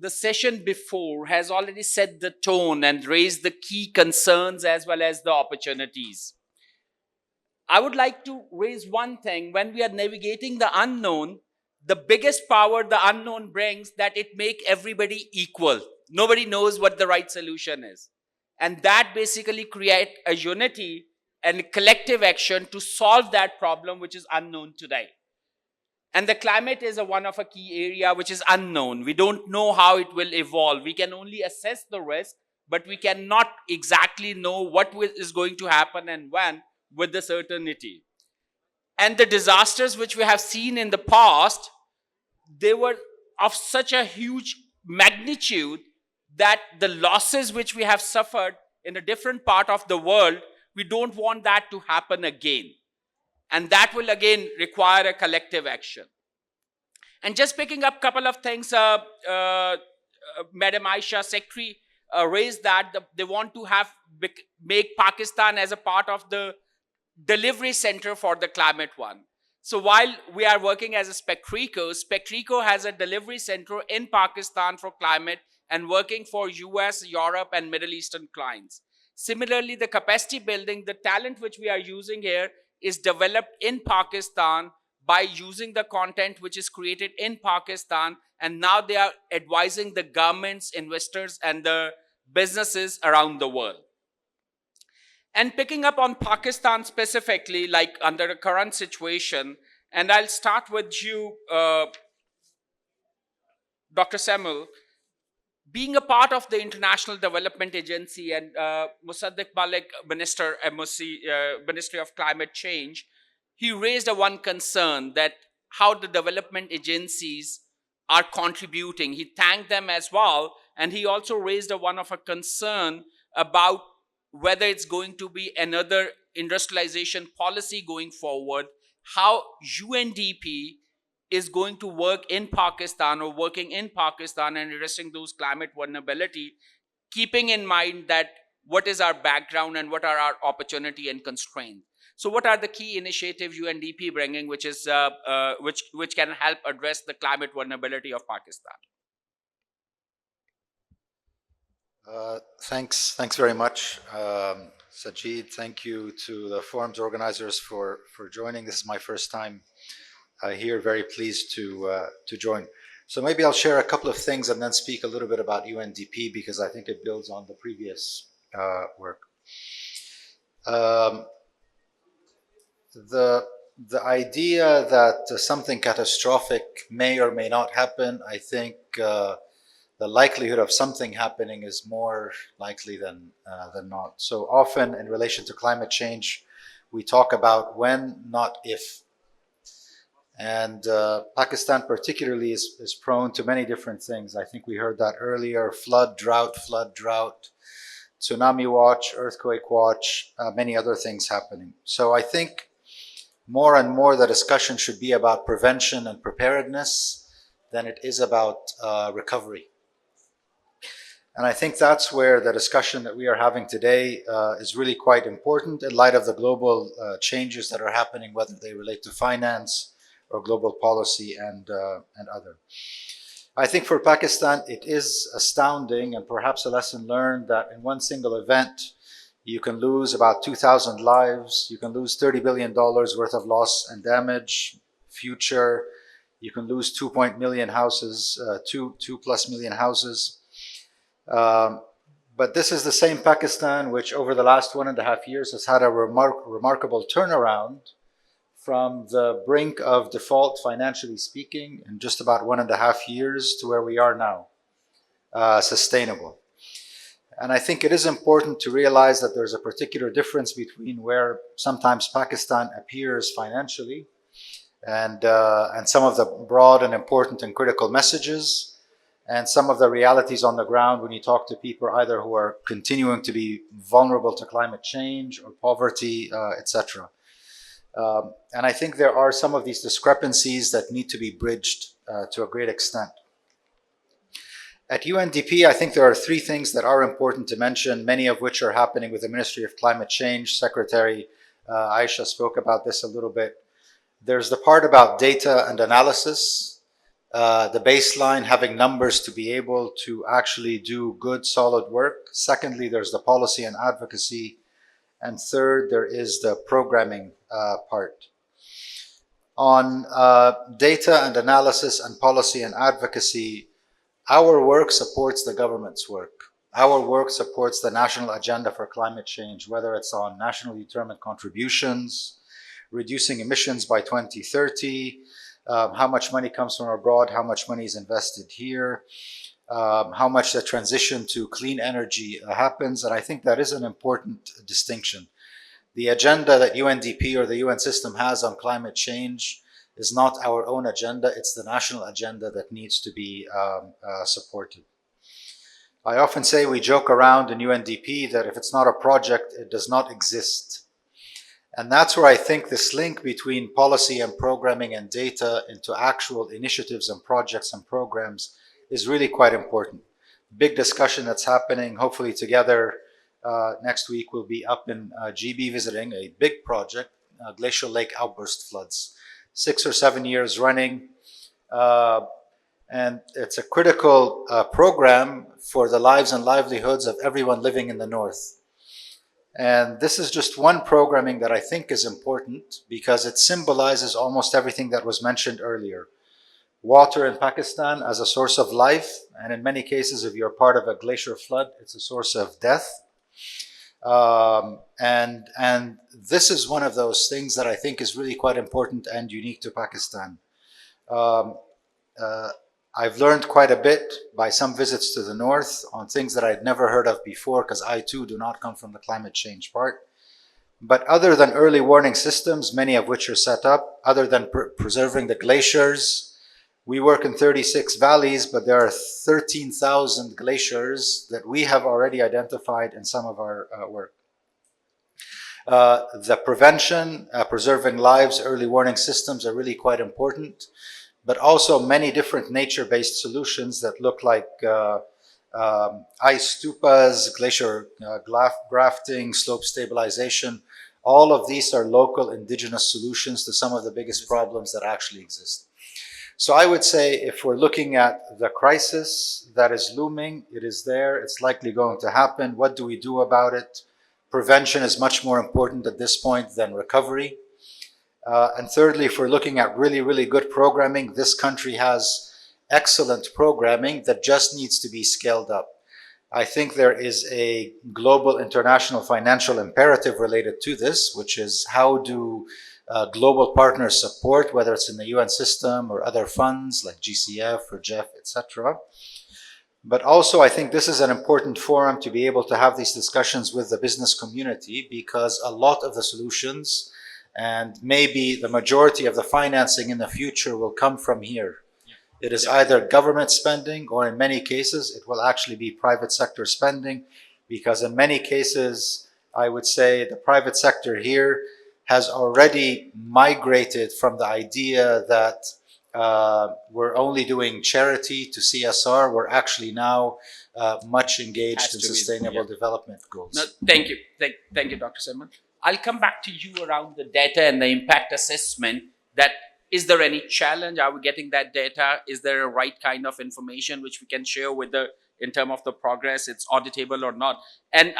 the session before has already set the tone and raised the key concerns as well as the opportunities. I would like to raise one thing. When we are navigating the unknown, the biggest power the unknown brings that it make everybody equal. Nobody knows what the right solution is. And that basically create a unity and collective action to solve that problem which is unknown today. And the climate is one of a key area which is unknown. We don't know how it will evolve. We can only assess the risk, but we cannot exactly know what is going to happen and when with the certainty. And the disasters which we have seen in the past, they were of such a huge magnitude that the losses which we have suffered in a different part of the world, we don't want that to happen again. And that will again require a collective action. And just picking up a couple of things, Madam Aisha, Secretary, raised that they want to make Pakistan as a part of the delivery center for the climate one. So while we are working as a SpecTrico has a delivery center in Pakistan for climate and working for US, Europe, and Middle Eastern clients. Similarly, the capacity building, the talent which we are using here is developed in Pakistan by using the content which is created in Pakistan, and now they are advising the governments, investors, and the businesses around the world. And picking up on Pakistan specifically, like under the current situation, and I'll start with you, Dr. Samuel. Being a part of the International Development Agency and Musaddiq Malik, Minister, MOC, Ministry of Climate Change, he raised one concern that how the development agencies are contributing. He thanked them as well, and he also raised one of a concern about whether it's going to be another industrialization policy going forward, how UNDP is going to work in Pakistan or working in Pakistan and addressing those climate vulnerability, keeping in mind that what is our background and what are our opportunity and constraints. So what are the key initiatives UNDP bringing which is which can help address the climate vulnerability of Pakistan? Thanks very much, Sajid. Thank you to the forum's organizers for joining. This is my first time here. Very pleased to join. So maybe I'll share a couple of things and then speak a little bit about UNDP because I think it builds on the previous work. The idea that something catastrophic may or may not happen, I think the likelihood of something happening is more likely than not. So often in relation to climate change, we talk about when, not if. And Pakistan particularly is prone to many different things. I think we heard that earlier: flood, drought, tsunami watch, earthquake watch, many other things happening. So I think more and more the discussion should be about prevention and preparedness than it is about recovery. And I think that's where the discussion that we are having today is really quite important in light of the global changes that are happening, whether they relate to finance or global policy and other. I think for Pakistan, it is astounding and perhaps a lesson learned that in one single event, you can lose about 2,000 lives, you can lose $30 billion worth of loss and damage, future, you can lose 2 million houses, 2+ million houses. But this is the same Pakistan which over the last 1.5 years has had a remarkable turnaround from the brink of default, financially speaking, in just about 1.5 years to where we are now, sustainable. And I think it is important to realize that there's a particular difference between where sometimes Pakistan appears financially and some of the broad and important and critical messages and some of the realities on the ground when you talk to people either who are continuing to be vulnerable to climate change or poverty, etc. And I think there are some of these discrepancies that need to be bridged to a great extent. At UNDP, I think there are 3 things that are important to mention, many of which are happening with the Ministry of Climate Change. Secretary Aisha spoke about this a little bit. There's the part about data and analysis. The baseline, having numbers to be able to actually do good, solid work. Secondly, there's the policy and advocacy. And third, there is the programming part. On data and analysis and policy and advocacy, our work supports the government's work. Our work supports the national agenda for climate change, whether it's on nationally determined contributions, reducing emissions by 2030, how much money comes from abroad, how much money is invested here, how much the transition to clean energy happens. And I think that is an important distinction. The agenda that UNDP or the UN system has on climate change is not our own agenda, it's the national agenda that needs to be supported. I often say, we joke around in UNDP that if it's not a project, it does not exist. And that's where I think this link between policy and programming and data into actual initiatives and projects and programs is really quite important. Big discussion that's happening, hopefully together next week we'll be up in GB visiting a big project, glacial lake outburst floods. 6 or 7 years running, and it's a critical program for the lives and livelihoods of everyone living in the north. And this is just one programming that I think is important because it symbolizes almost everything that was mentioned earlier. Water in Pakistan as a source of life, and in many cases, if you're part of a glacier flood, it's a source of death. And this is one of those things that I think is really quite important and unique to Pakistan. I've learned quite a bit by some visits to the north on things that I'd never heard of before, because I too do not come from the climate change part. But other than early warning systems, many of which are set up, other than preserving the glaciers, we work in 36 valleys, but there are 13,000 glaciers that we have already identified in some of our work. The prevention, preserving lives, early warning systems are really quite important, but also many different nature-based solutions that look like ice stupas, glacier grafting, slope stabilization. All of these are local indigenous solutions to some of the biggest problems that actually exist. So I would say if we're looking at the crisis that is looming, it is there, it's likely going to happen. What do we do about it? Prevention is much more important at this point than recovery. And thirdly, if we're looking at really, really good programming, this country has excellent programming that just needs to be scaled up. I think there is a global international financial imperative related to this, which is how do global partners support, whether it's in the UN system or other funds like GCF or GEF, etc. But also, I think this is an important forum to be able to have these discussions with the business community, because a lot of the solutions and maybe the majority of the financing in the future will come from here. It is either government spending, or in many cases, it will actually be private sector spending, because in many cases, I would say the private sector here has already migrated from the idea that we're only doing charity to CSR. We're actually now much engaged in sustainable development goals. No, thank you. Thank you, Dr. Salman. I'll come back to you around the data and the impact assessment. That is there any challenge? Are we getting that data? Is there a right kind of information which we can share with the in terms of the progress? It's auditable or not? And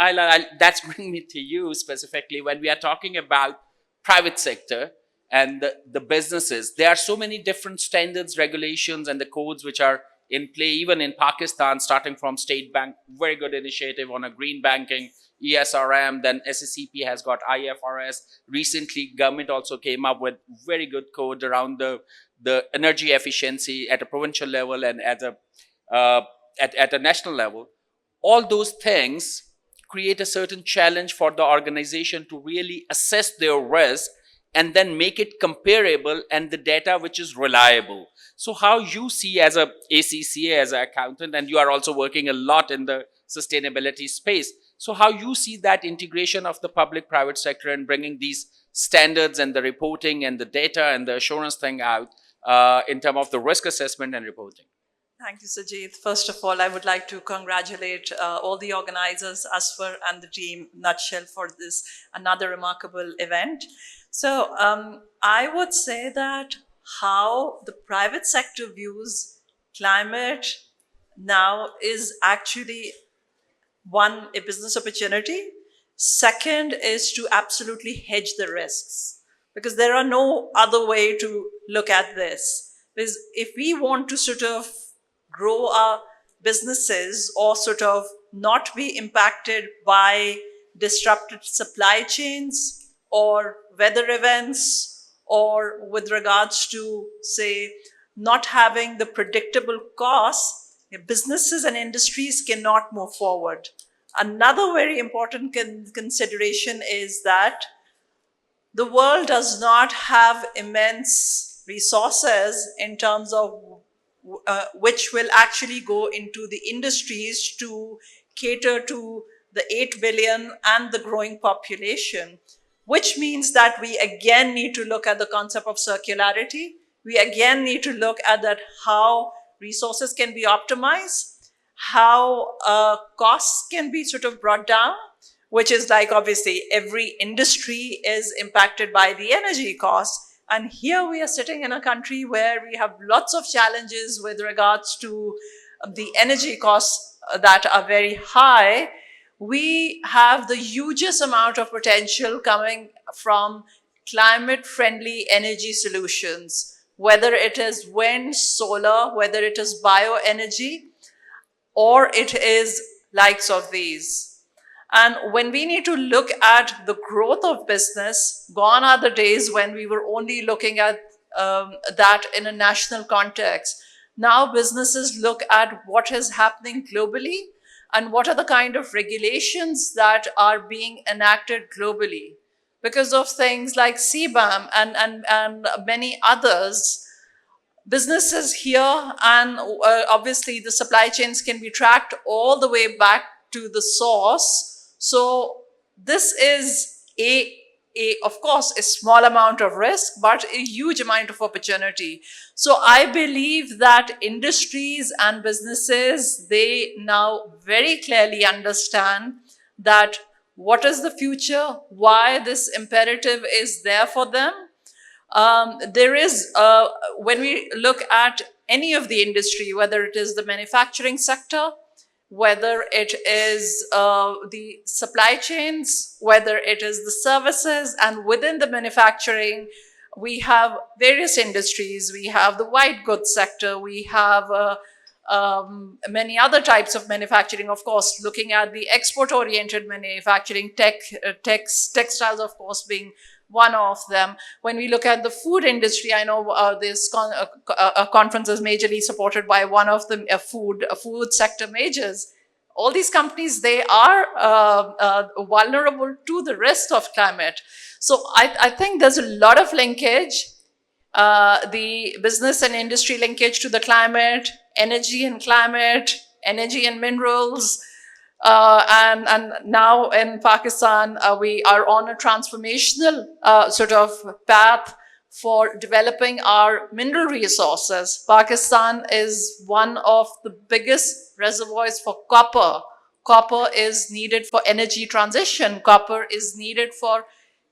that's bringing me to you specifically when we are talking about private sector and the businesses. There are so many different standards, regulations, and the codes which are in play, even in Pakistan, starting from State Bank, very good initiative on a green banking, ESRM, then SSCP has got IFRS. Recently, government also came up with very good code around the energy efficiency at a provincial level and at a national level. All those things create a certain challenge for the organization to really assess their risk and then make it comparable and the data which is reliable. So how you see as a ACCA, as an accountant, and you are also working a lot in the sustainability space. So how you see that integration of the public-private sector and bringing these standards and the reporting and the data and the assurance thing out in terms of the risk assessment and reporting? Thank you, Sajid. First of all, I would like to congratulate all the organizers, Asfar and the team, Nutshell, for this another remarkable event. So I would say that how the private sector views climate now is actually one, a business opportunity. Second is to absolutely hedge the risks, because there are no other way to look at this. Because if we want to sort of grow our businesses or sort of not be impacted by disrupted supply chains or weather events, or with regards to, say, not having the predictable costs, businesses and industries cannot move forward. Another very important consideration is that the world does not have immense resources in terms of which will actually go into the industries to cater to the 8 billion and the growing population, which means that we again need to look at the concept of circularity. We again need to look at that how resources can be optimized, how costs can be sort of brought down, which is like obviously every industry is impacted by the energy costs. And here we are sitting in a country where we have lots of challenges with regards to the energy costs that are very high. We have the hugest amount of potential coming from climate friendly energy solutions, whether it is wind, solar, whether it is bioenergy, or it is likes of these. And when we need to look at the growth of business, gone are the days when we were only looking at that in a national context. Now businesses look at what is happening globally and what are the kind of regulations that are being enacted globally. Because of things like CBAM and many others, businesses here, and obviously the supply chains can be tracked all the way back to the source. So this is of course a small amount of risk but a huge amount of opportunity. So I believe that industries and businesses, they now very clearly understand that what is the future, why this imperative is there for them. There is, when we look at any of the industry, whether it is the manufacturing sector, whether it is the supply chains, whether it is the services, and within the manufacturing, we have various industries. We have the white goods sector, we have many other types of manufacturing, of course, looking at the export-oriented manufacturing, textiles, of course, being one of them. When we look at the food industry, I know this conference is majorly supported by one of the food sector majors. All these companies, they are vulnerable to the rest of climate. So I think there's a lot of linkage, the business and industry linkage to the climate, energy and minerals. And now in Pakistan, we are on a transformational sort of path for developing our mineral resources. Pakistan is one of the biggest reservoirs for copper. Copper is needed for energy transition. Copper is needed for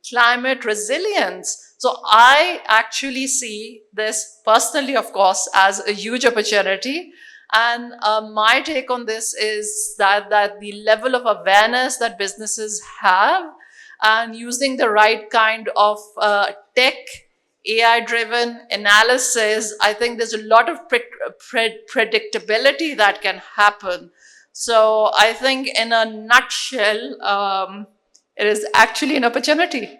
climate resilience. So I actually see this personally, of course, as a huge opportunity. And my take on this is that the level of awareness that businesses have, and using the right kind of tech, AI-driven analysis, I think there's a lot of predictability that can happen. So I think in a nutshell, it is actually an opportunity.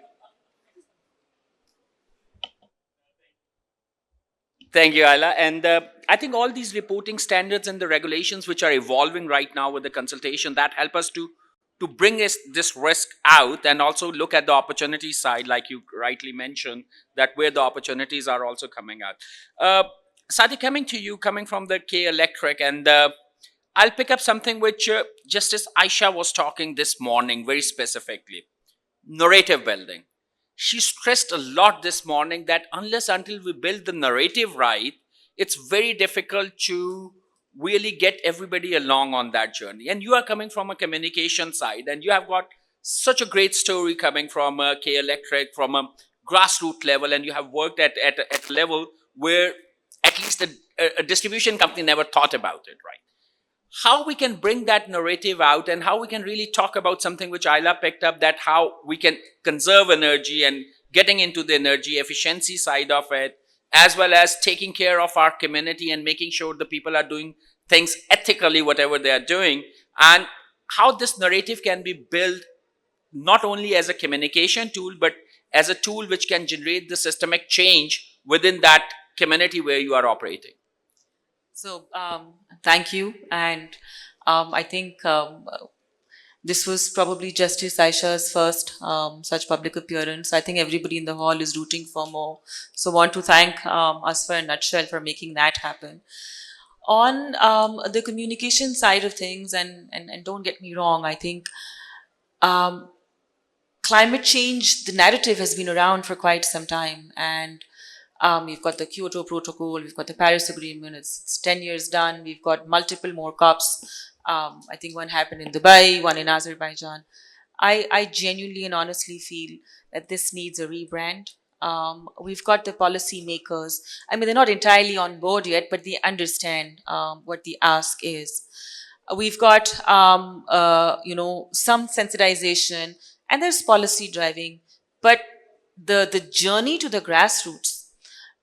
Thank you, Ayla. And I think all these reporting standards and the regulations which are evolving right now with the consultation, that help us to bring this risk out and also look at the opportunity side, like you rightly mentioned, that where the opportunities are also coming out. Sadi, coming to you, coming from the K Electric, and I'll pick up something which Justice Aisha was talking this morning very specifically. Narrative building. She stressed a lot this morning that unless until we build the narrative right, it's very difficult to really get everybody along on that journey. And you are coming from a communication side, and you have got such a great story coming from K Electric, from a grassroots level, and you have worked at a level where at least a distribution company never thought about it, right? How we can bring that narrative out, and how we can really talk about something which Ayla picked up, that how we can conserve energy and getting into the energy efficiency side of it, as well as taking care of our community and making sure the people are doing things ethically, whatever they are doing, and how this narrative can be built not only as a communication tool, but as a tool which can generate the systemic change within that community where you are operating. So, thank you. And I think this was probably Justice Aisha's first such public appearance. I think everybody in the hall is rooting for more. So, want to thank us for a nutshell for making that happen. On the communication side of things, and don't get me wrong, I think um, climate change, the narrative has been around for quite some time. And we've got the Kyoto Protocol, we've got the Paris Agreement, it's 10 years done, we've got multiple more COPs. I think one happened in Dubai, one in Azerbaijan. I genuinely and honestly feel that this needs a rebrand. We've got the policy makers. I mean, they're not entirely on board yet, but they understand what the ask is. We've got, some sensitization, and there's policy driving, but the journey to the grassroots,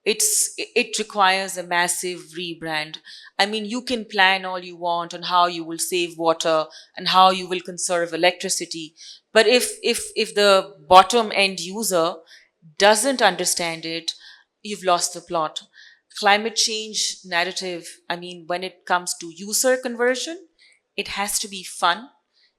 it requires a massive rebrand. I mean, you can plan all you want on how you will save water and how you will conserve electricity, but if the bottom end user doesn't understand it, you've lost the plot. Climate change narrative, I mean, when it comes to user conversion, it has to be fun,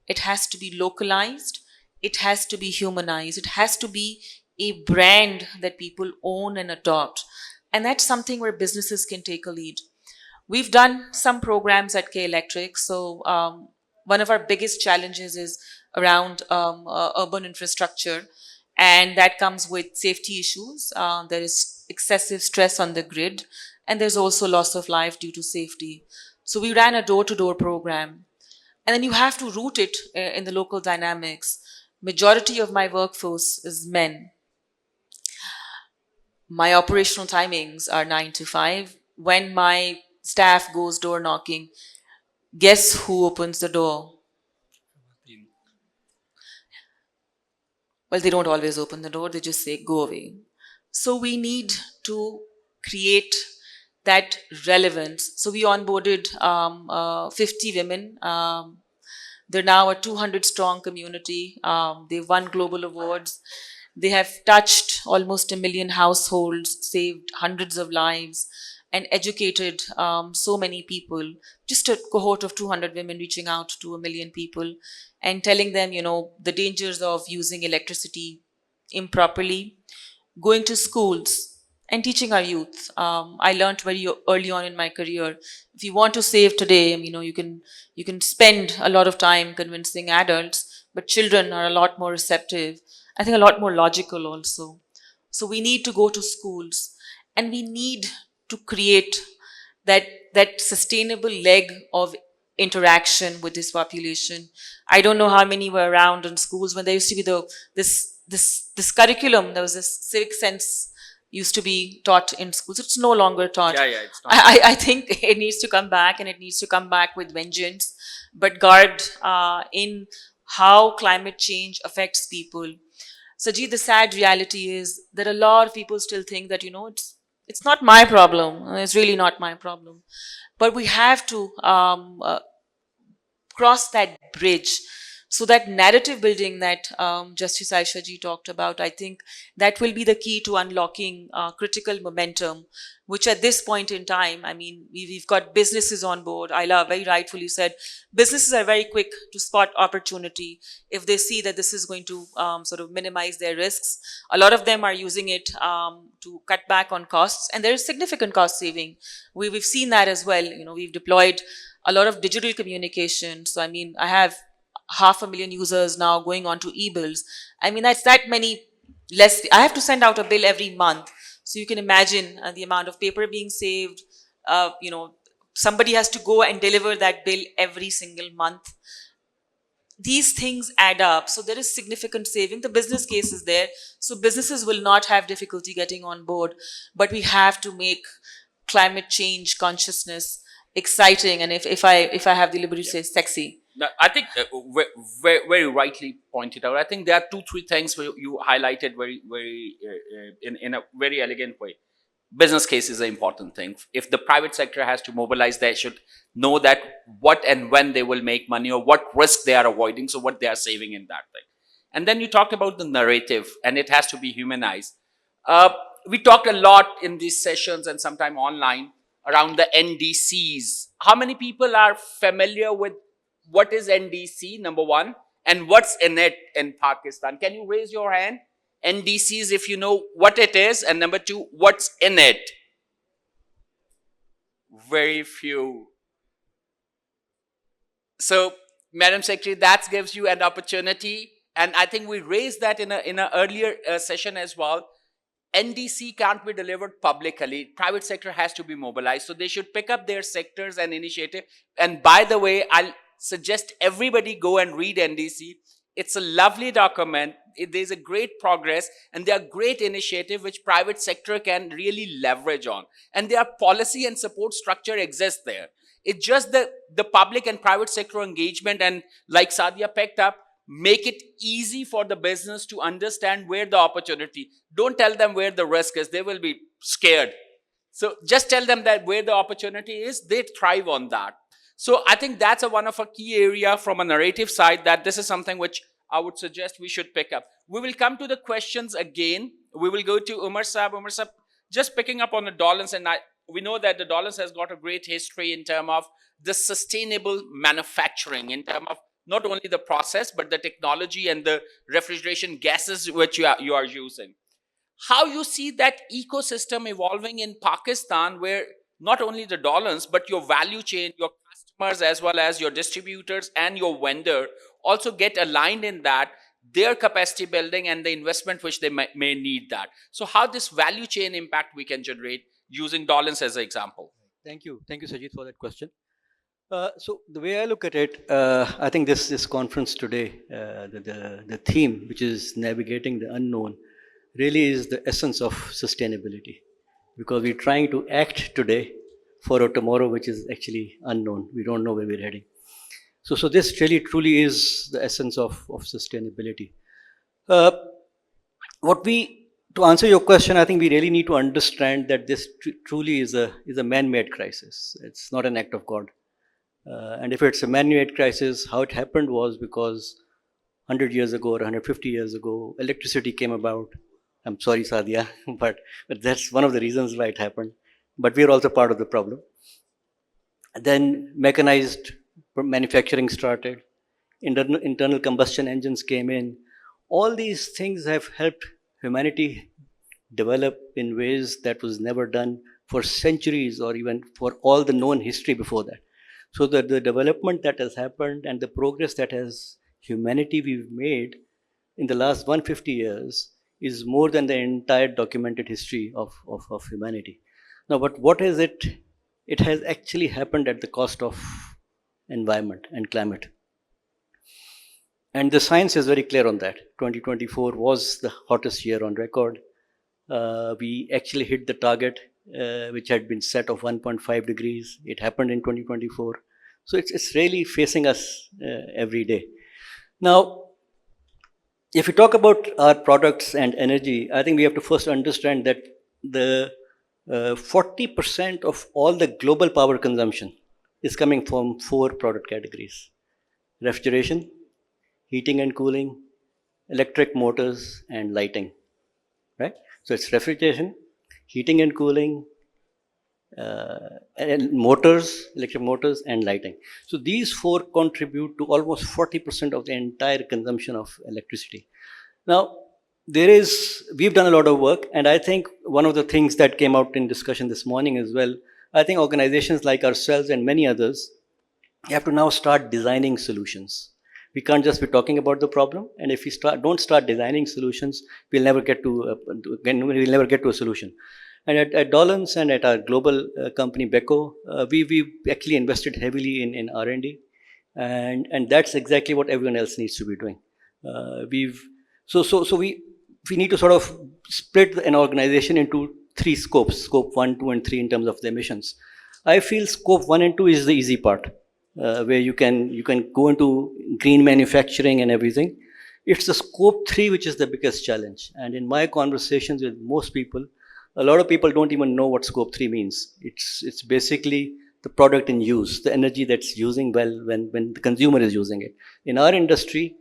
it has to be localized, it has to be humanized, it has to be a brand that people own and adopt. And that's something where businesses can take a lead. We've done some programs at K Electric. So one of our biggest challenges is around urban infrastructure, and that comes with safety issues. There is excessive stress on the grid, and there's also loss of life due to safety. So we ran a door-to-door program, and then you have to root it in the local dynamics. Majority of my workforce is men. My operational timings are 9 to 5. When my staff goes door knocking, guess who opens the door? Well, they don't always open the door, they just say, go away. So we need to create that relevance. So we onboarded 50 women. They're now a 200 strong community. They've won global awards. They have touched almost 1 million households, saved hundreds of lives, and educated so many people. Just a cohort of 200 women reaching out to 1 million people and telling them, the dangers of using electricity improperly, going to schools and teaching our youth. I learned very early on in my career, if you want to save today, you can spend a lot of time convincing adults, but children are a lot more receptive. I think a lot more logical also. So we need to go to schools, and we need to create that sustainable leg of interaction with this population. I don't know how many were around in schools when there used to be this curriculum. There was this civic sense used to be taught in schools. It's no longer taught. Yeah, it's not. I think it needs to come back, and it needs to come back with vengeance, but guard in how climate change affects people. Sajid, the sad reality is that a lot of people still think that, it's not my problem. It's really not my problem. But we have to cross that bridge. So that narrative building that Justice Aisha ji talked about, I think that will be the key to unlocking critical momentum, which at this point in time, I mean, we've got businesses on board. Ayla very rightfully said, businesses are very quick to spot opportunity if they see that this is going to sort of minimize their risks. A lot of them are using it to cut back on costs, and there is significant cost saving. We've seen that as well. We've deployed a lot of digital communication. So, I mean, I have 500,000 users now going on to e-bills. I mean, that's that many less. I have to send out a bill every month. So you can imagine the amount of paper being saved. Somebody has to go and deliver that bill every single month. these things add up. So there is significant saving. The business case is there. So businesses will not have difficulty getting on board, but we have to make climate change consciousness exciting. And if I have the liberty to say sexy. Now, I think very rightly pointed out. I think there are two, three things where you highlighted very in a very elegant way. Business case is an important thing. If the private sector has to mobilize, they should know that what and when they will make money or what risk they are avoiding, so what they are saving in that thing. And then you talked about the narrative, and it has to be humanized. We talked a lot in these sessions and sometime online around the NDCs. How many people are familiar with what is NDC, number one, and what's in it in Pakistan? Can you raise your hand? NDCs, if you know what it is, and number two, what's in it? Very few. So, Madam Secretary, that gives you an opportunity, and I think we raised that in a earlier session as well. NDC can't be delivered publicly. Private sector has to be mobilized. So they should pick up their sectors and initiative. And by the way, I'll suggest everybody go and read NDC. It's a lovely document. There's a great progress, and there are great initiatives which private sector can really leverage on. And their policy and support structure exists there. It's just the public and private sector engagement, and like Sadia picked up, make it easy for the business to understand where the opportunity. Don't tell them where the risk is. They will be scared. So just tell them that where the opportunity is, they thrive on that. So I think that's one of a key area from a narrative side, that this is something which I would suggest we should pick up. We will come to the questions again. We will go to Umar Saab. Umar Saab, just picking up on the Dollars, and we know that the Dollars has got a great history in terms of the sustainable manufacturing, in terms of not only the process, but the technology and the refrigeration gases which you are using. How you see that ecosystem evolving in Pakistan, where not only the Dollars, but your value chain, your customers, as well as your distributors and your vendor also get aligned in that, their capacity building and the investment which they may need that. So how this value chain impact we can generate using Dollars as an example? Thank you, Sajid, for that question. So the way I look at it, I think this conference today, the theme, which is navigating the unknown, really is the essence of sustainability, because we're trying to act today for a tomorrow which is actually unknown. We don't know where we're heading. So this really truly is the essence of sustainability. To answer your question, I think we really need to understand that this truly is a man-made crisis. It's not an act of God. And if it's a man-made crisis, how it happened was because 100 years ago or 150 years ago, electricity came about. I'm sorry, Sadia, but that's one of the reasons why it happened. But we're also part of the problem. Then mechanized manufacturing started. Internal combustion engines came in. All these things have helped humanity develop in ways that was never done for centuries, or even for all the known history before that. So the development that has happened and the progress that has humanity we've made in the last 150 years is more than the entire documented history of humanity. Now, but what is it? It has actually happened at the cost of environment and climate. And the science is very clear on that. 2024 was the hottest year on record. We actually hit the target which had been set of 1.5 degrees. It happened in 2024. So it's really facing us every day. Now, if we talk about our products and energy, I think we have to first understand that the 40% of all the global power consumption is coming from 4 product categories: refrigeration, heating and cooling, electric motors, and lighting, right? So it's refrigeration, heating and cooling, and motors, electric motors, and lighting. So these 4 contribute to almost 40% of the entire consumption of electricity. Now, we've done a lot of work, and I think one of the things that came out in discussion this morning as well, I think organizations like ourselves and many others have to now start designing solutions. We can't just be talking about the problem, and if we don't start designing solutions, we'll never get to a solution. And at Dollars and at our global company Beko, we actually invested heavily in R&D. and that's exactly what everyone else needs to be doing. We've so we need to sort of split an organization into three scopes: scope 1, 2, and 3 in terms of the emissions. I feel scope 1 and 2 is the easy part, where you can go into green manufacturing and everything. It's the scope 3 which is the biggest challenge. And in my conversations with most people, a lot of people don't even know what scope 3 means. It's basically the product in use, the energy that's using when the consumer is using it. In our industry,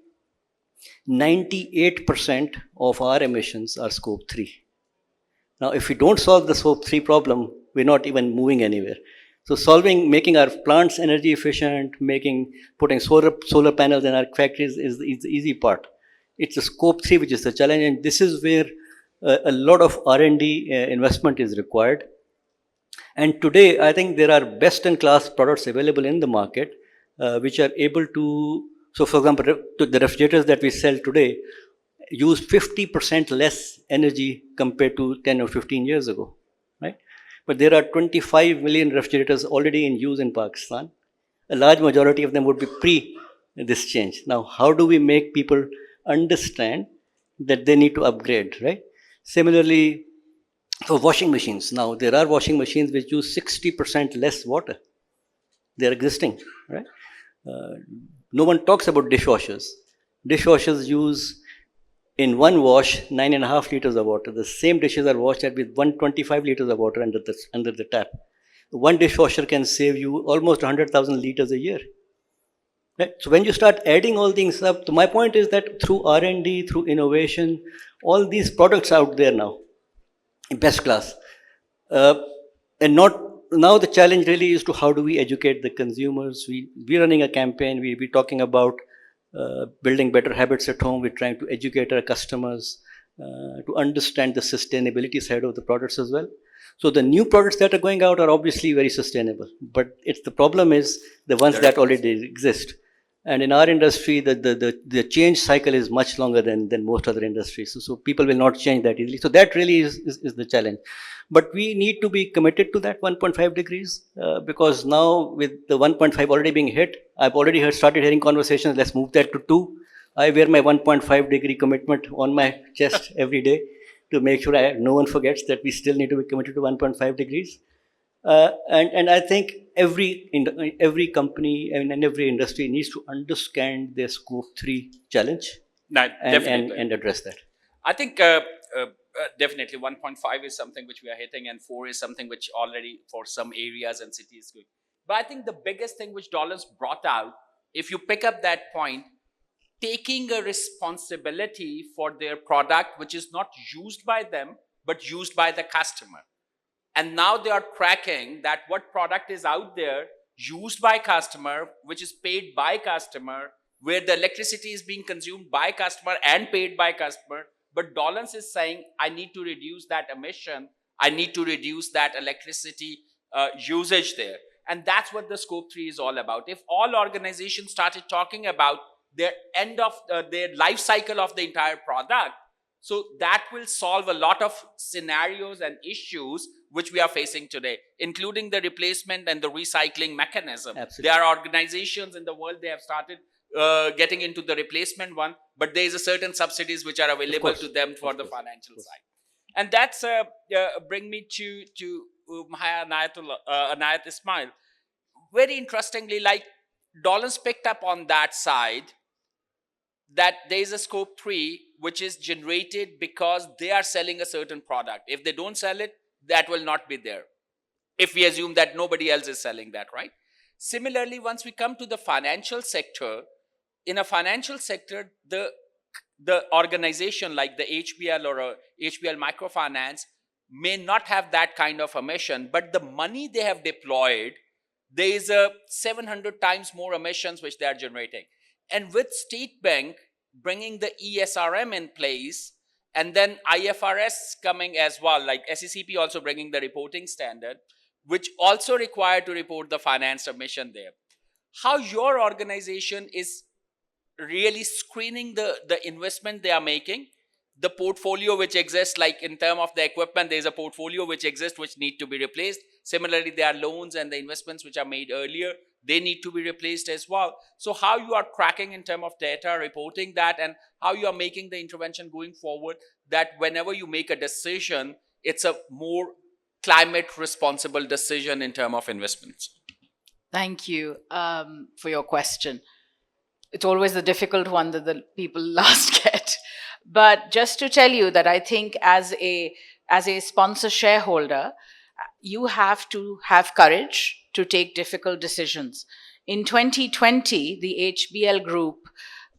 98% of our emissions are scope 3. Now, if we don't solve the scope 3 problem, we're not even moving anywhere. So making our plants energy efficient, putting solar panels in our factories is the easy part. It's the scope 3 which is the challenge, and this is where a lot of R&D investment is required. And today, I think there are best-in-class products available in the market, which are able to. So, for example, the refrigerators that we sell today use 50% less energy compared to 10 or 15 years ago, right? But there are 25 million refrigerators already in use in Pakistan. A large majority of them would be pre this change. Now, how do we make people understand that they need to upgrade, right? Similarly, for washing machines, now there are washing machines which use 60% less water. They're existing, right? No one talks about dishwashers. Dishwashers use, in one wash, 9.5 liters of water. The same dishes are washed with 125 liters of water under the tap. One dishwasher can save you almost 100,000 liters a year. Right? So when you start adding all things up, so my point is that through R&D, through innovation, all these products out there now, best class, and not now the challenge really is to how do we educate the consumers. We're running a campaign. We're talking about building better habits at home. We're trying to educate our customers to understand the sustainability side of the products as well. So the new products that are going out are obviously very sustainable, but the problem is the ones that already exist. And in our industry, the change cycle is much longer than most other industries. So people will not change that easily. So that really is the challenge. But we need to be committed to that 1.5 degrees because now with the 1.5 already being hit, I've already started hearing conversations, let's move that to 2. I wear my 1.5 degree commitment on my chest every day to make sure no one forgets that we still need to be committed to 1.5 degrees. And I think every company and every industry needs to understand their scope 3 challenge and address that. I think definitely 1.5 is something which we are hitting, and 4 is something which already for some areas and cities is good. But I think the biggest thing which Dollars brought out, if you pick up that point, taking a responsibility for their product which is not used by them but used by the customer. And now they are tracking that what product is out there used by customer, which is paid by customer, where the electricity is being consumed by customer and paid by customer. But Dollars is saying, I need to reduce that emission. I need to reduce that electricity usage there. And that's what the scope 3 is all about. If all organizations started talking about their end of their life cycle of the entire product, so that will solve a lot of scenarios and issues which we are facing today, including the replacement and the recycling mechanism. Absolutely. There are organizations in the world, they have started getting into the replacement one, but there is a certain subsidies which are available to them for the financial side. And that's bring me to Anayat Ismail. Very interestingly, like Dollars picked up on that side, that there is a scope 3 which is generated because they are selling a certain product. If they don't sell it, that will not be there. If we assume that nobody else is selling that, right? Similarly, once we come to the financial sector, in a financial sector, the organization like the HBL or a HBL microfinance may not have that kind of emission, but the money they have deployed, there is a 700 times more emissions which they are generating. And with State Bank bringing the ESRM in place, and then IFRS coming as well, like SECP also bringing the reporting standard, which also require to report the finance emission there. How your organization is really screening the investment they are making, the portfolio which exists, like in terms of the equipment, there's a portfolio which exists which need to be replaced. Similarly, there are loans and the investments which are made earlier they need to be replaced as well. So how you are tracking in terms of data, reporting that, and how you are making the intervention going forward, that whenever you make a decision, it's a more climate responsible decision in terms of investments. Thank you for your question. It's always the difficult one that the people last get. But just to tell you that I think as a sponsor shareholder, you have to have courage to take difficult decisions. In 2020, the HBL group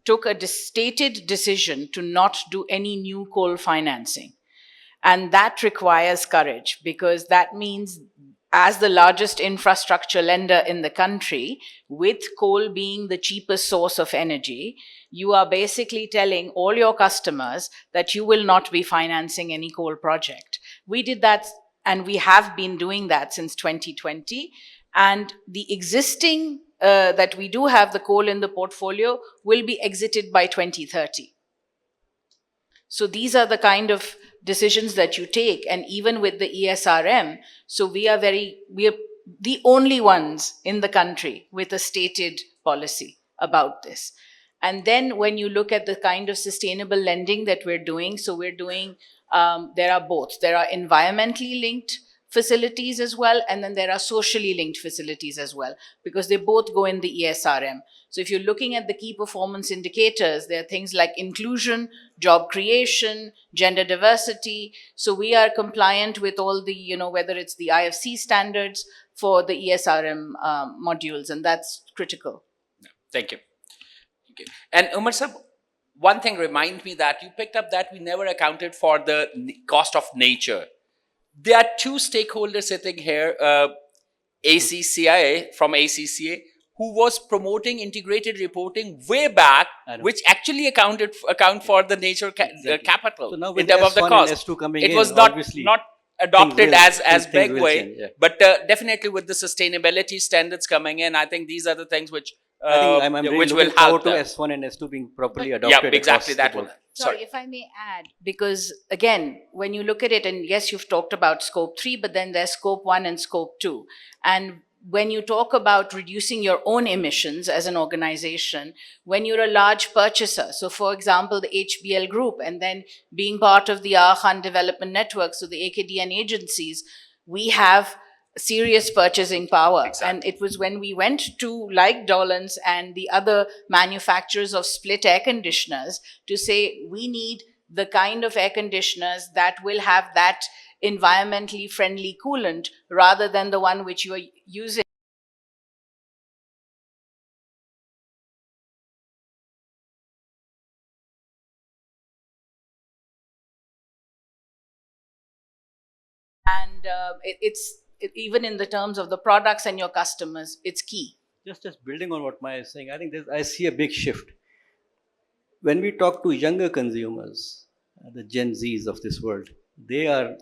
took a stated decision to not do any new coal financing. And that requires courage, because that means, as the largest infrastructure lender in the country, with coal being the cheapest source of energy, you are basically telling all your customers that you will not be financing any coal project. We did that, and we have been doing that since 2020. And the existing that we do have the coal in the portfolio will be exited by 2030. So these are the kind of decisions that you take. And even with the ESRM, so we are the only ones in the country with a stated policy about this. And then when you look at the kind of sustainable lending that we're doing, so we're doing, there are both. There are environmentally linked facilities as well, and then there are socially linked facilities as well, because they both go in the ESRM. So if you're looking at the key performance indicators, there are things like inclusion, job creation, gender diversity. So we are compliant with all the, whether it's the IFC standards for the ESRM modules, and that's critical. Thank you. Okay. And Umar sir, one thing reminds me that you picked up that we never accounted for the cost of nature. There are two stakeholders sitting here, ACCIA from ACCA, who was promoting integrated reporting way back, which actually account for the nature capital So in terms of the cost. It was not adopted as big way, but definitely with the sustainability standards coming in, I think these are the things which I think I'm really which will looking help forward to them. S1 and S2 being properly adopted. Yeah, exactly. across That the will. board. Sorry, if I may add, because again, when you look at it, and yes, you've talked about scope 3, but then there's scope 1 and scope 2. And when you talk about reducing your own emissions as an organization, when you're a large purchaser, so for example, the HBL group, and then being part of the Khan Development Network, so the AKDN agencies, we have serious purchasing power. Exactly. And it was when we went to, like Dolan's and the other manufacturers of split air conditioners, to say we need the kind of air conditioners that will have that environmentally friendly coolant rather than the one which you are using. And even in the terms of the products and your customers, it's key. Just building on what Maya is saying, I think I see a big shift. When we talk to younger consumers, the Gen Zs of this world,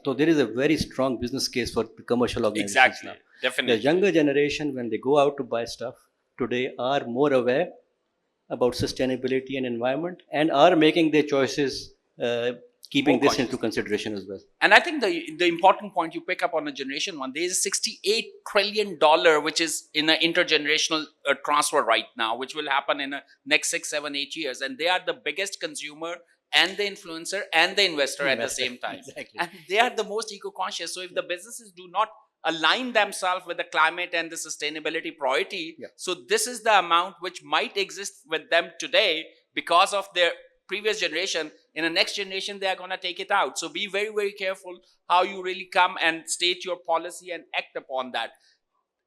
so there is a very strong business case for commercial organizations Exactly. now. Definitely. The younger generation, when they go out to buy stuff today, are more aware about sustainability and environment, and are making their choices keeping More this conscious. into consideration as well. And I think the important point you pick up on a generation one, there is $68 trillion which is in an intergenerational transfer right now, which will happen in the next 6, 7, 8 years. And they are the biggest consumer and the influencer and the investor at the same time. Exactly. And they are the most eco-conscious. So if the businesses do not align themselves with the climate and the sustainability priority, so this is the amount which might exist with them today because of their previous generation. In the next generation, they are going to take it out. So be very, very careful how you really come and state your policy and act upon that.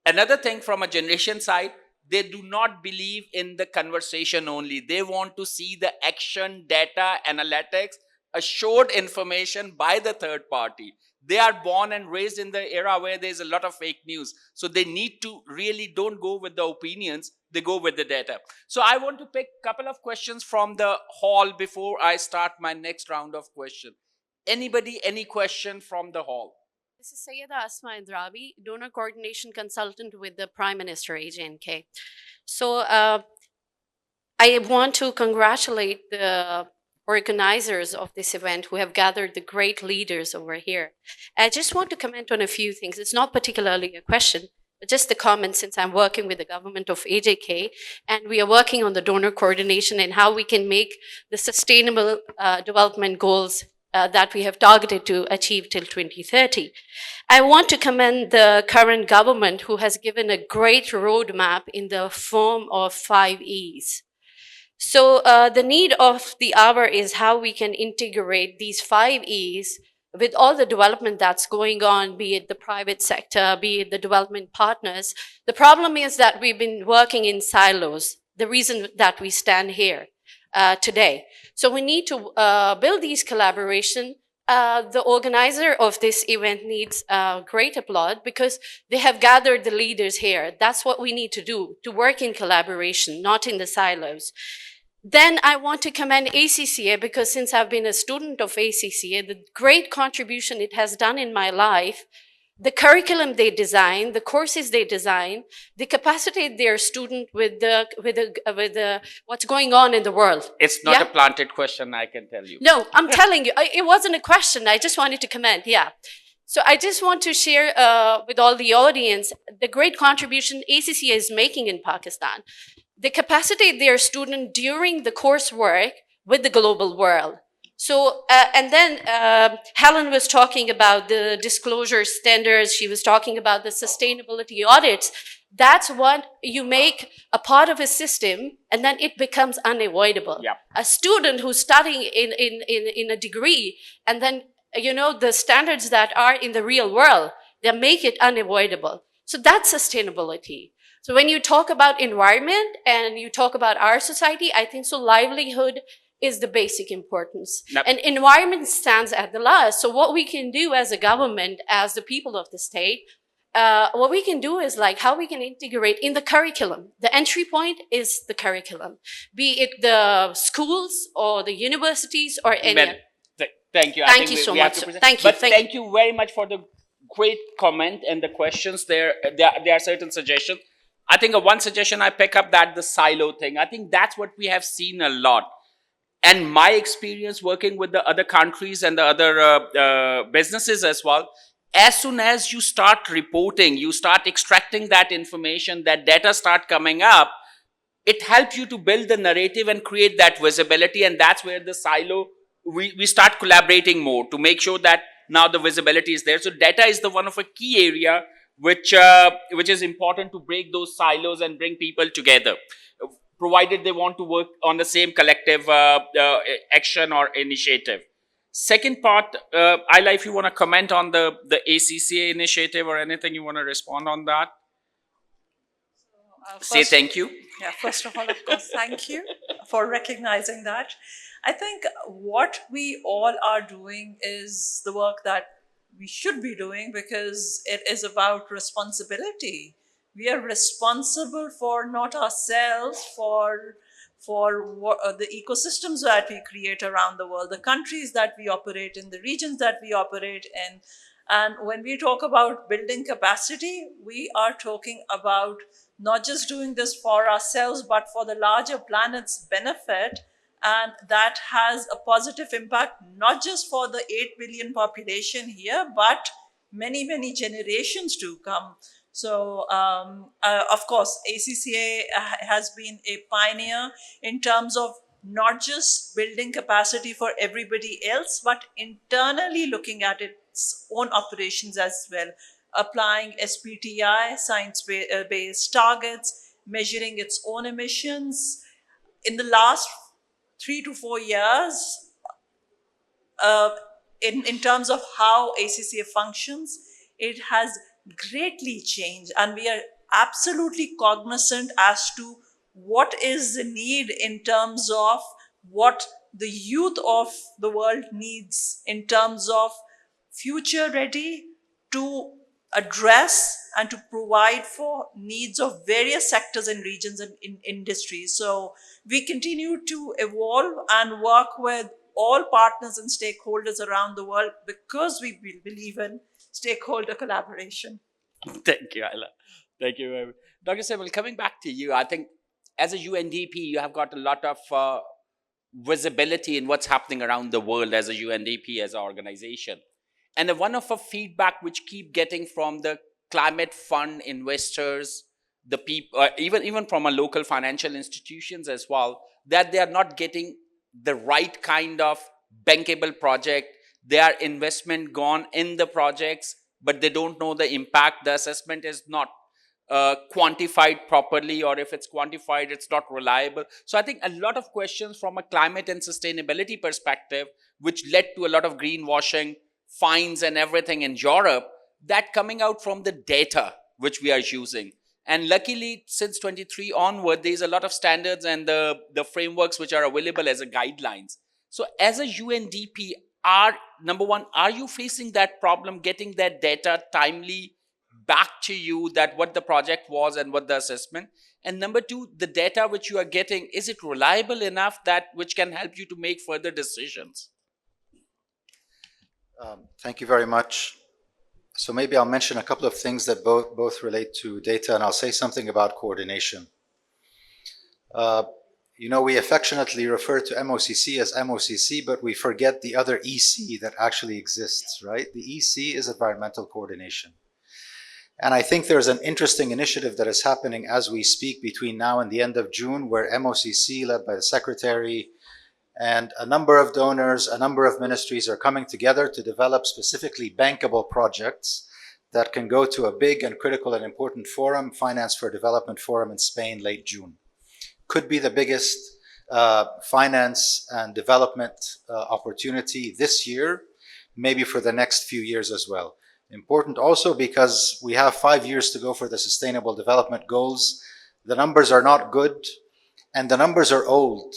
Another thing from a generation side, they do not believe in the conversation only. They want to see the action, data, analytics, assured information by the third party. They are born and raised in the era where there's a lot of fake news. So they need to really don't go with the opinions, they go with the data. So I want to pick a couple of questions from the hall before I start my next round of questions. Anybody, any question from the hall? This is Sayyida Asma Indrabi, donor coordination consultant with the Prime Minister AJNK. So I want to congratulate the organizers of this event who have gathered the great leaders over here. I just want to comment on a few things. It's not particularly a question, just a comment, since I'm working with the government of AJK, and we are working on the donor coordination and how we can make the sustainable development goals that we have targeted to achieve till 2030. I want to commend the current government, who has given a great roadmap in the form of 5 E's. So the need of the hour is how we can integrate these 5 E's with all the development that's going on, be it the private sector, be it the development partners. The problem is that we've been working in silos, the reason that we stand here today. So we need to build these collaboration. The organizer of this event needs great applaud, because they have gathered the leaders here. That's what we need to do, to work in collaboration, not in the silos. Then I want to commend ACCA, because since I've been a student of ACCA, the great contribution it has done in my life, the curriculum they design, the courses they design, they capacitate their student with what's going on in the world. It's not Yeah? a planted question, I can tell you. No, I'm telling you, it wasn't a question. I just wanted to comment. Yeah. So I just want to share with all the audience the great contribution ACCA is making in Pakistan. They capacitate their student during the coursework with the global world. So, and then Helen was talking about the disclosure standards. She was talking about the sustainability audits. That's what you make a part of a system, and then it becomes unavoidable. Yeah. A student who's studying in a degree, and then, you know, the standards that are in the real world, they make it unavoidable. So that's sustainability. So when you talk about environment and you talk about our society, I think so livelihood is the basic importance. Yep. And environment stands at the last. So what we can do as a government, as the people of the state, what we can do is like how we can integrate in the curriculum. The entry point is the curriculum, be it the schools or the universities or any. Well, thank you. I Thank think you so we have much, to sir. present- Thank you. But thank you very much for the great comment and the questions. There are certain suggestions. I think one suggestion I pick up, that the silo thing. I think that's what we have seen a lot. And my experience working with the other countries and the other businesses as well, as soon as you start reporting, you start extracting that information, that data start coming up, it helps you to build the narrative and create that visibility. And that's where the silo, we start collaborating more to make sure that now the visibility is there. So data is the one of a key area which is important to break those silos and bring people together, provided they want to work on the same collective action or initiative. Second part, Ayla, if you want to comment on the ACCA initiative or anything, you want to respond on that? Say thank you. Yeah, first of all, of course, thank you for recognizing that. I think what we all are doing is the work that we should be doing, because it is about responsibility. We are responsible for not ourselves, for the ecosystems that we create around the world, the countries that we operate in, the regions that we operate in. And when we talk about building capacity, we are talking about not just doing this for ourselves, but for the larger planet's benefit. And that has a positive impact, not just for the 8 billion population here, but many, many generations to come. So, of course, ACCA has been a pioneer in terms of not just building capacity for everybody else, but internally looking at its own operations as well, applying SBTI, science-based targets, measuring its own emissions. In the last 3 to 4 years, in terms of how ACCA functions, it has greatly changed, and we are absolutely cognizant as to what is the need in terms of what the youth of the world needs in terms of future ready to address and to provide for needs of various sectors and regions and in industries. So we continue to evolve and work with all partners and stakeholders around the world, because we believe in stakeholder collaboration. Thank you, Ayla. Thank you very much. Dr. Sehgal, coming back to you, I think as a UNDP, you have got a lot of visibility in what's happening around the world as a UNDP, as an organization. And one of the feedback which keep getting from the climate fund investors, the people, even from a local financial institutions as well, that they are not getting the right kind of bankable project. Their investment gone in the projects, but they don't know the impact. The assessment is not quantified properly, or if it's quantified, it's not reliable. So I think a lot of questions from a climate and sustainability perspective, which led to a lot of greenwashing, fines and everything in Europe, that coming out from the data which we are using. And luckily, since 23 onward, there's a lot of standards and the frameworks which are available as a guidelines. So as a UNDP, number one, are you facing that problem, getting that data timely back to you, that what the project was and what the assessment? And number two, the data which you are getting, is it reliable enough that which can help you to make further decisions? Thank you very much. So maybe I'll mention a couple of things that both relate to data, and I'll say something about coordination. We affectionately refer to MOCC as MOCC, but we forget the other EC that actually exists, right? The EC is environmental coordination. And I think there's an interesting initiative that is happening as we speak between now and the end of June, where MOCC, led by the Secretary, and a number of donors, a number of ministries are coming together to develop specifically bankable projects that can go to a big and critical and important forum, Finance for Development Forum in Spain, late June. Could be the biggest finance and development opportunity this year, maybe for the next few years as well. Important also because we have 5 years to go for the Sustainable Development Goals. The numbers are not good, and the numbers are old.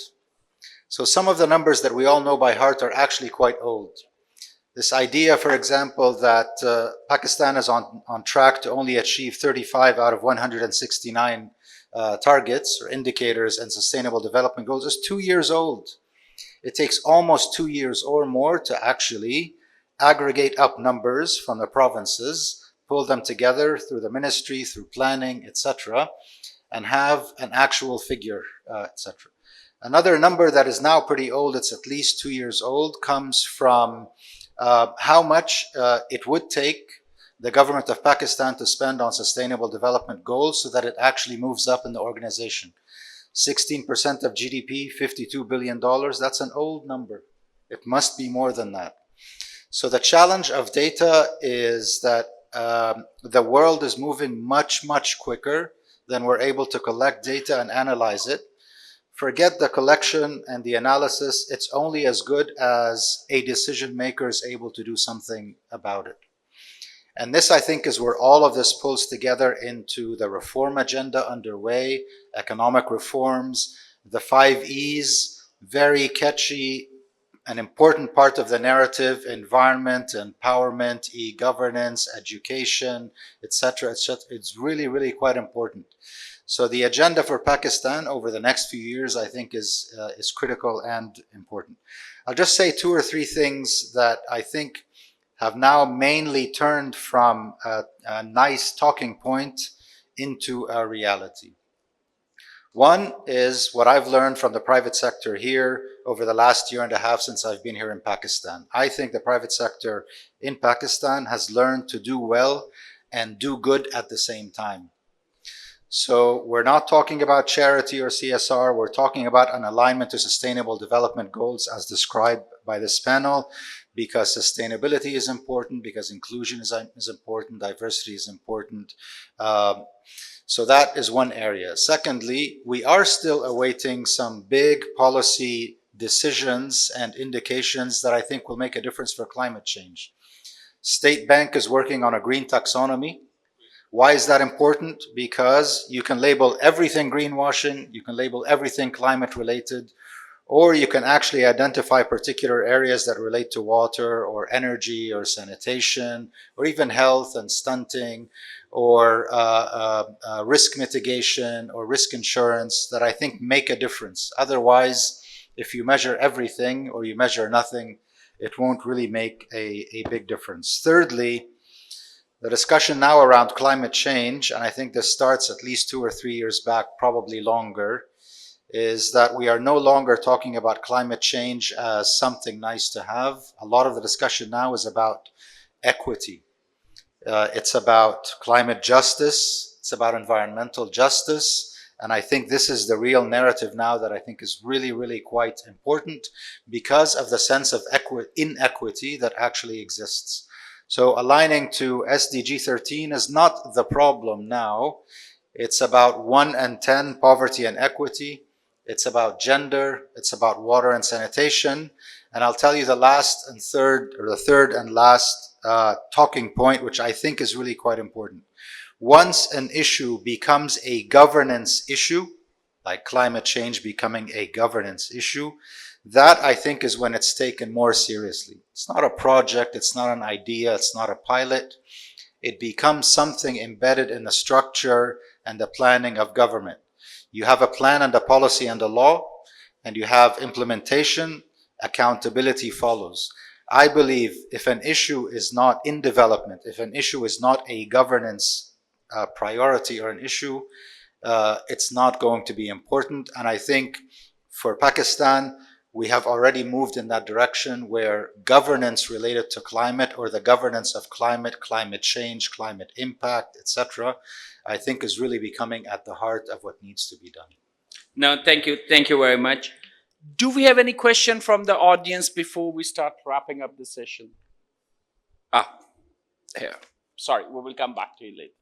So some of the numbers that we all know by heart are actually quite old. This idea, for example, that Pakistan is on track to only achieve 35 out of 169 targets or indicators and Sustainable Development Goals is 2 years old. It takes almost 2 years or more to actually aggregate up numbers from the provinces, pull them together through the ministry, through planning, etc., and have an actual figure, etc. Another number that is now pretty old, it's at least 2 years old, comes from how much it would take the government of Pakistan to spend on Sustainable Development Goals so that it actually moves up in the organization. 16% of GDP, $52 billion, that's an old number. It must be more than that. So the challenge of data is that the world is moving much, much quicker than we're able to collect data and analyze it. Forget the collection and the analysis. It's only as good as a decision maker is able to do something about it. And this, I think, is where all of this pulls together into the reform agenda underway, economic reforms, the 5 E's, very catchy, an important part of the narrative: environment, empowerment, e-governance, education, etc., etc. It's really, really quite important. So the agenda for Pakistan over the next few years, I think, is critical and important. I'll just say 2 or 3 things that I think have now mainly turned from a nice talking point into a reality. One is what I've learned from the private sector here over the last year and a half since I've been here in Pakistan. I think the private sector in Pakistan has learned to do well and do good at the same time. So we're not talking about charity or CSR, we're talking about an alignment to Sustainable Development Goals as described by this panel, because sustainability is important, because inclusion is important, diversity is important. So that is one area. Secondly, we are still awaiting some big policy decisions and indications that I think will make a difference for climate change. State Bank is working on a green taxonomy. Why is that important? Because you can label everything greenwashing, you can label everything climate related, or you can actually identify particular areas that relate to water or energy or sanitation or even health and stunting or risk mitigation or risk insurance that I think make a difference. Otherwise, if you measure everything or you measure nothing, it won't really make a big difference. Thirdly, the discussion now around climate change, and I think this starts at least 2 or 3 years back, probably longer, is that we are no longer talking about climate change as something nice to have. A lot of the discussion now is about equity. It's about climate justice. It's about environmental justice. And I think this is the real narrative now that I think is really, really quite important because of the sense of inequity that actually exists. So aligning to SDG 13 is not the problem now. It's about 1 and 10 poverty and equity. It's about gender. It's about water and sanitation. And I'll tell you the third and last talking point, which I think is really quite important. Once an issue becomes a governance issue, like climate change becoming a governance issue, that I think is when it's taken more seriously. It's not a project, it's not an idea, it's not a pilot. It becomes something embedded in the structure and the planning of government. You have a plan and a policy and a law, and you have implementation, accountability follows. I believe if an issue is not in development, if an issue is not a governance priority or an issue, it's not going to be important. And I think for Pakistan, we have already moved in that direction where governance related to climate or the governance of climate, climate change, climate impact, etc., I think is really becoming at the heart of what needs to be done. No, thank you. Thank you very much. Do we have any question from the audience before we start wrapping up the session? Here. Sorry, we will come back to you later.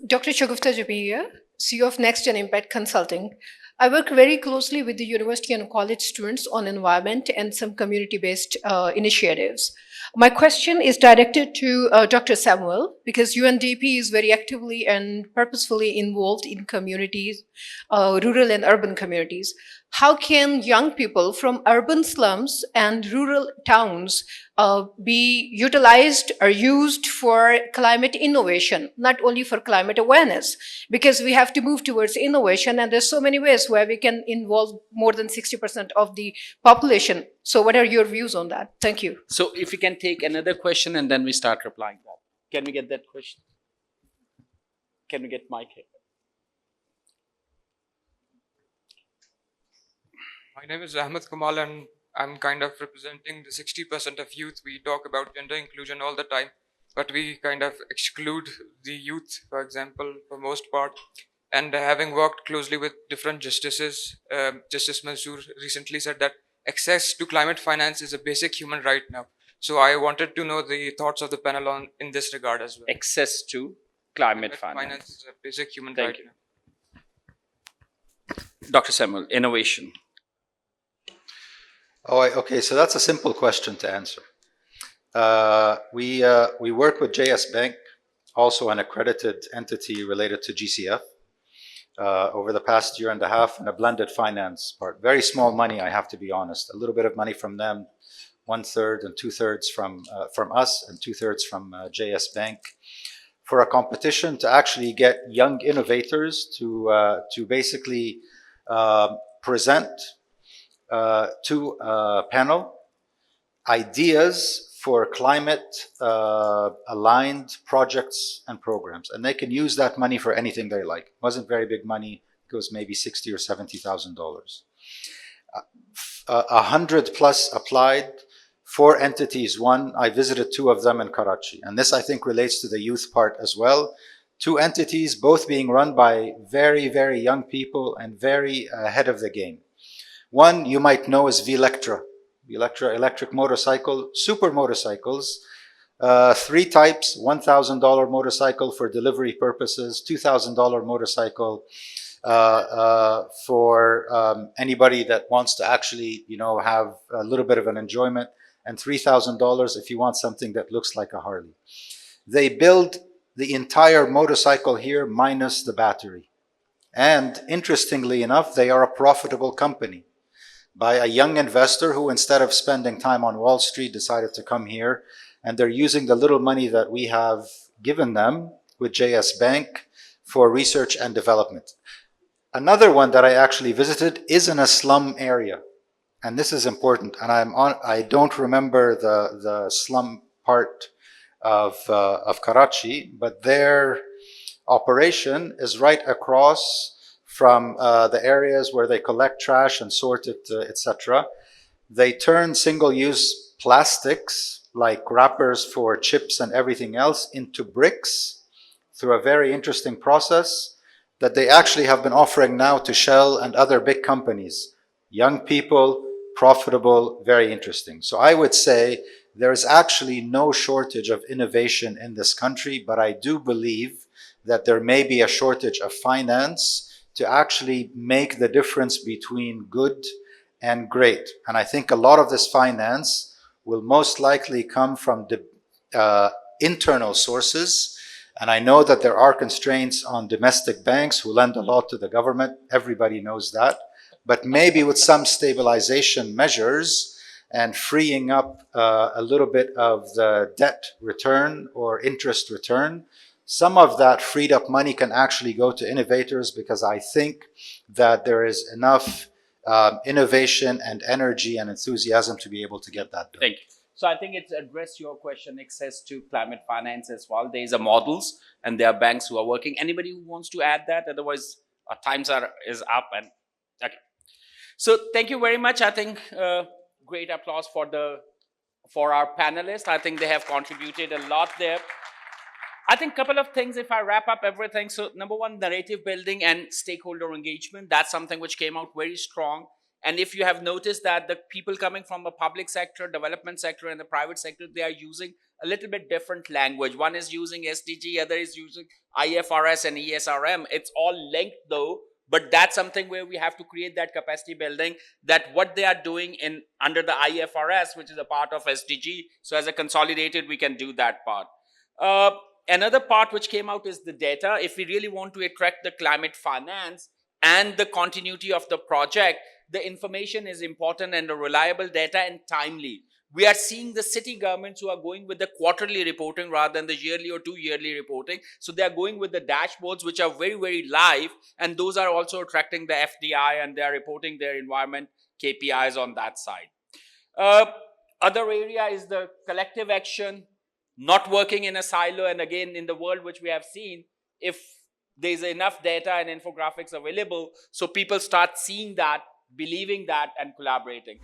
Dr. Shagufta Jabiya, CEO of Next Gen Impact Consulting. I work very closely with the university and college students on environment and some community-based initiatives. My question is directed to Dr. Samuel, because UNDP is very actively and purposefully involved in communities, rural and urban communities. How can young people from urban slums and rural towns be utilized or used for climate innovation, not only for climate awareness? Because we have to move towards innovation, and there's so many ways where we can involve more than 60% of the population. So what are your views on that? Thank you. So if you can take another question and then we start replying that. Can we get that question? Can we get Mike here? My name is Ahmed Kamal, and I'm kind of representing the 60% of youth. We talk about gender inclusion all the time, but we kind of exclude the youth, for example, for most part. And having worked closely with different justices, Justice Mansoor recently said that access to climate finance is a basic human right now. So I wanted to know the thoughts of the panel on in this regard as well. Access to climate finance is a basic human Thank right you. now. Dr. Samuel, innovation. Okay, so that's a simple question to answer. We work with JS Bank, also an accredited entity related to GCF, over the past year and a half, in a blended finance part. Very small money, I have to be honest. A little bit of money from them, 1/3 and 2/3 from us, and 2/3 from JS Bank, for a competition to actually get young innovators to basically present to a panel ideas for climate aligned projects and programs, and they can use that money for anything they like. It wasn't very big money. It was maybe $60,000 or $70,000. 100+ applied. 4 entities won. I visited 2 of them in Karachi, and this I think relates to the youth part as well. 2 entities, both being run by very, very young people and very ahead of the game. One you might know is Vlectra. Vlectra electric motorcycle, super motorcycles. 3 types: $1,000 motorcycle for delivery purposes, $2,000 motorcycle for anybody that wants to actually, have a little bit of an enjoyment, and $3,000 if you want something that looks like a Harley. They build the entire motorcycle here minus the battery. And interestingly enough, they are a profitable company, by a young investor who, instead of spending time on Wall Street, decided to come here, and they're using the little money that we have given them with JS Bank for research and development. Another one that I actually visited is in a slum area, and this is important, and I don't remember the slum part of Karachi, but their operation is right across from the areas where they collect trash and sort it, etc. They turn single-use plastics, like wrappers for chips and everything else, into bricks through a very interesting process that they actually have been offering now to Shell and other big companies. Young people, profitable, very interesting. So I would say there is actually no shortage of innovation in this country, but I do believe that there may be a shortage of finance to actually make the difference between good and great. And I think a lot of this finance will most likely come from the internal sources. And I know that there are constraints on domestic banks who lend a lot to the government. Everybody knows that. But maybe with some stabilization measures and freeing up a little bit of the debt return or interest return, some of that freed up money can actually go to innovators, because I think that there is enough innovation and energy and enthusiasm to be able to get that done. Thank you. So I think it's addressed your question, access to climate finance as well. There's a models and there are banks who are working. Anybody who wants to add that? Otherwise, our times is up. And okay. So thank you very much. I think great applause for our panelists. I think they have contributed a lot there. I think a couple of things if I wrap up everything. So number one, narrative building and stakeholder engagement. That's something which came out very strong. And if you have noticed that the people coming from the public sector, development sector, and the private sector, they are using a little bit different language. One is using SDG, other is using IFRS and ESRM. It's all linked though, but that's something where we have to create that capacity building, that what they are doing in under the IFRS, which is a part of SDG. So as a consolidated, we can do that part. Another part which came out is the data. If we really want to attract the climate finance and the continuity of the project, the information is important and the reliable data and timely. We are seeing the city governments who are going with the quarterly reporting rather than the yearly or 2 yearly reporting. So they are going with the dashboards which are very, very live, and those are also attracting the FDI, and they are reporting their environment KPIs on that side. Other area is the collective action, not working in a silo. And again, in the world which we have seen, if there's enough data and infographics available, so people start seeing that, believing that, and collaborating.